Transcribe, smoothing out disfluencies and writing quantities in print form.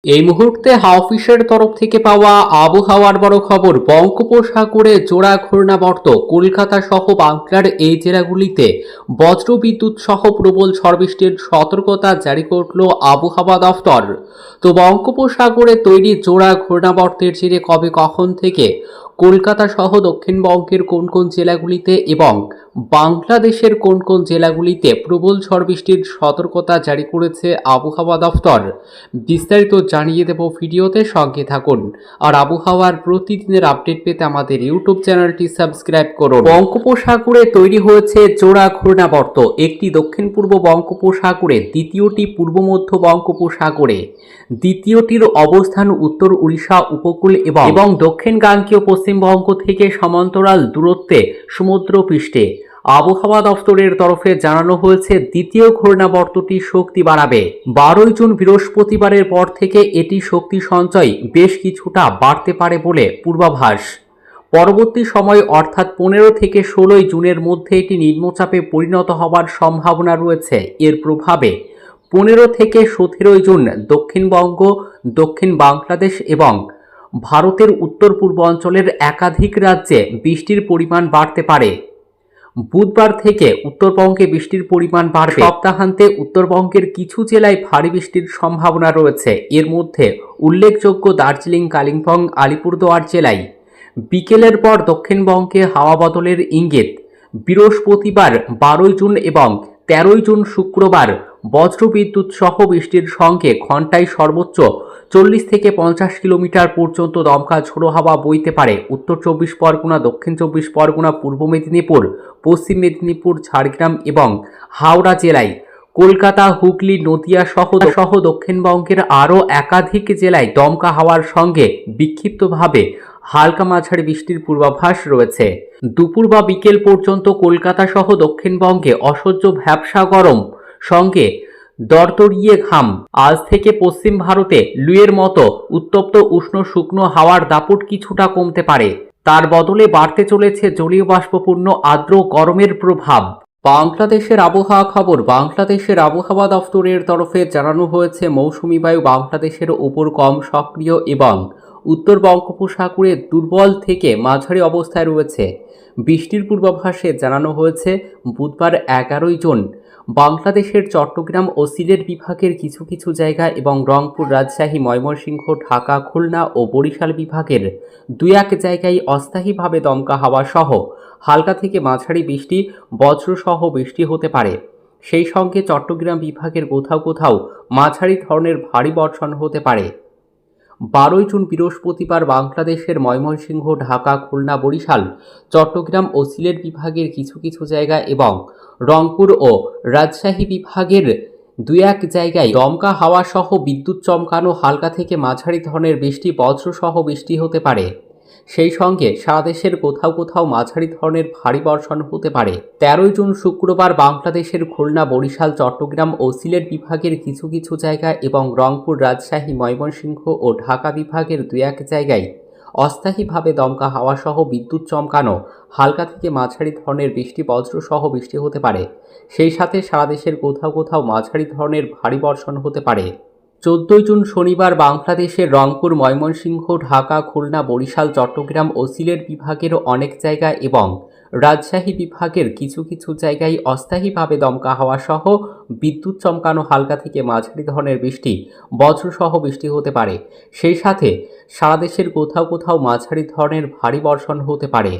এই মুহূর্তে হাওয়া অফিসের তরফ থেকে পাওয়া আবহাওয়ার বড় খবর। বঙ্গোপসাগরে জোড়া ঘূর্ণাবর্ত কলকাতা সহ বাংলার এই জেলাগুলিতে বজ্রবিদ্যুৎ সহ প্রবল ঝড় বৃষ্টির সতর্কতা জারি করল আবহাওয়া দফতর। তো বঙ্গোপসাগরে তৈরি জোড়া ঘূর্ণাবর্তের জেরে কবে কখন থেকে কলকাতা সহ দক্ষিণবঙ্গের কোন কোন জেলাগুলিতে এবং বাংলাদেশের কোন কোন জেলাগুলিতে প্রবল ঝড় বৃষ্টির সতর্কতা জারি করেছে আবহাওয়া দফতর, বিস্তারিত জানিয়ে দেব ভিডিওতে, সঙ্গে থাকুন। আর আবহাওয়ার প্রতিদিনের আপডেট পেতে আমাদের ইউটিউব চ্যানেলটি সাবস্ক্রাইব করুন। বঙ্গোপসাগরে তৈরি হয়েছে জোড়া ঘূর্ণাবর্ত, একটি দক্ষিণ পূর্ব বঙ্গোপসাগরে, দ্বিতীয়টি পূর্ব মধ্য বঙ্গোপসাগরে, দ্বিতীয়টির অবস্থান উত্তর উড়িষ্যা উপকূল এবং দক্ষিণগাঙ্গীয় পশ্চিমবঙ্গ থেকে সমান্তরাল দূরত্বে সমুদ্রপৃষ্ঠে। আবহাওয়া দফতরের তরফে জানানো হয়েছে দ্বিতীয় ঘূর্ণাবর্তটি শক্তি বাড়াবে। 12 জুন বৃহস্পতিবারের পর থেকে এটি শক্তি সঞ্চয় বেশ কিছুটা বাড়তে পারে বলে পূর্বাভাস। পরবর্তী সময় অর্থাৎ 15 থেকে 16 জুনের মধ্যে এটি নিম্নচাপে পরিণত হওয়ার সম্ভাবনা রয়েছে। এর প্রভাবে 15 থেকে 17 জুন দক্ষিণবঙ্গ, দক্ষিণ বাংলাদেশ এবং ভারতের উত্তর পূর্বাঞ্চলের একাধিক রাজ্যে বৃষ্টির পরিমাণ বাড়তে পারে। বুধবার থেকে উত্তরবঙ্গে বৃষ্টির পরিমাণ বাড়বে। সপ্তাহান্তে উত্তরবঙ্গের কিছু জেলায় ভারী বৃষ্টির সম্ভাবনা রয়েছে। এর মধ্যে উল্লেখযোগ্য দার্জিলিং, কালিম্পং, আলিপুরদুয়ার জেলায়। বিকেলের পর দক্ষিণবঙ্গে হাওয়া বদলের ইঙ্গিত। বৃহস্পতিবার 12 জুন এবং 13 জুন শুক্রবার বজ্রবিদ্যুৎ সহ বৃষ্টির সঙ্গে ঘন্টায় সর্বোচ্চ 40 থেকে 50 কিলোমিটার পর্যন্ত দমকা ঝোড়ো হাওয়া বইতে পারে উত্তর 24 পরগনা, দক্ষিণ 24 পরগনা, পূর্ব মেদিনীপুর, পশ্চিম মেদিনীপুর, ঝাড়গ্রাম এবং হাওড়া জেলায়। কলকাতা, হুগলি, নদিয়া সহ দক্ষিণবঙ্গের আরও একাধিক জেলায় দমকা হাওয়ার সঙ্গে বিক্ষিপ্তভাবে হালকা মাঝারি বৃষ্টির পূর্বাভাস রয়েছে। দুপুর বা বিকেল পর্যন্ত কলকাতা সহ দক্ষিণবঙ্গে অসহ্য ভ্যাপসা গরম সঙ্গে দরদরিয়ে ঘাম। আজ থেকে পশ্চিম ভারতে লুয়ের মতো উত্তপ্ত উষ্ণ শুকনো হাওয়ার দাপট কিছুটা কমতে পারে। তার বদলে বাড়তে চলেছে জলীয় বাষ্পপূর্ণ আর্দ্র গরমের প্রভাব। বাংলাদেশের আবহাওয়া খবর। বাংলাদেশের আবহাওয়া দফতরের তরফে জানানো হয়েছে মৌসুমি বায়ু বাংলাদেশের উপর কম সক্রিয় এবং উত্তর বঙ্গোপসাগরে দুর্বল থেকে মাঝারি অবস্থায় রয়েছে। বৃষ্টির পূর্বাভাসে জানানো হয়েছে বুধবার 11 জুন বাংলাদেশের চট্টগ্রাম ও সিলেট বিভাগের কিছু কিছু জায়গা এবং রংপুর, রাজশাহী, ময়মনসিংহ, ঢাকা, খুলনা ও বরিশাল বিভাগের 2-1 জায়গায় অস্থায়ীভাবে দমকা হাওয়া সহ হালকা থেকে মাঝারি বৃষ্টি, বজ্রসহ বৃষ্টি হতে পারে। সেই সঙ্গে চট্টগ্রাম বিভাগের কোথাও কোথাও মাঝারি ধরনের ভারী বর্ষণ হতে পারে। 12 জুন বৃহস্পতিবার বাংলাদেশের ময়মনসিংহ, ঢাকা, খুলনা, বরিশাল, চট্টগ্রাম ও সিলেট বিভাগের কিছু কিছু জায়গা এবং রংপুর ও রাজশাহী বিভাগের 2-1 জায়গায় দমকা হাওয়া সহ বিদ্যুৎ চমকানো হালকা থেকে মাঝারি ধরনের বৃষ্টি, বজ্রসহ বৃষ্টি হতে পারে। সেই সঙ্গে সারা দেশের কোথাও কোথাও মাঝারি ধরনের ভারী বর্ষণ হতে পারে। 13 জুন শুক্রবার বাংলাদেশের খুলনা, বরিশাল, চট্টগ্রাম ও সিলেট বিভাগের কিছু কিছু জায়গা এবং রংপুর, রাজশাহী, ময়মনসিংহ ও ঢাকা বিভাগের 2-1 জায়গায় অস্থায়ীভাবে দমকা হাওয়া সহ বিদ্যুৎ চমকানো হালকা থেকে মাঝারি ধরনের বৃষ্টি, বজ্রসহ বৃষ্টি হতে পারে। সেই সাথে সারা দেশের কোথাও কোথাও মাঝারি ধরনের ভারী বর্ষণ হতে পারে। 14 জুন শনিবার বাংলাদেশের রংপুর, ময়মনসিংহ, ঢাকা, খুলনা, বরিশাল, চট্টগ্রাম ও সিলেট বিভাগের অনেক জায়গা এবং রাজশাহী বিভাগের কিছু কিছু জায়গায় অস্থায়ীভাবে দমকা হাওয়া সহ বিদ্যুৎ চমকানো হালকা থেকে মাঝারি ধরনের বৃষ্টি, বজ্রসহ বৃষ্টি হতে পারে। সেই সাথে সারা দেশের কোথাও কোথাও মাঝারি ধরনের ভারী বর্ষণ হতে পারে।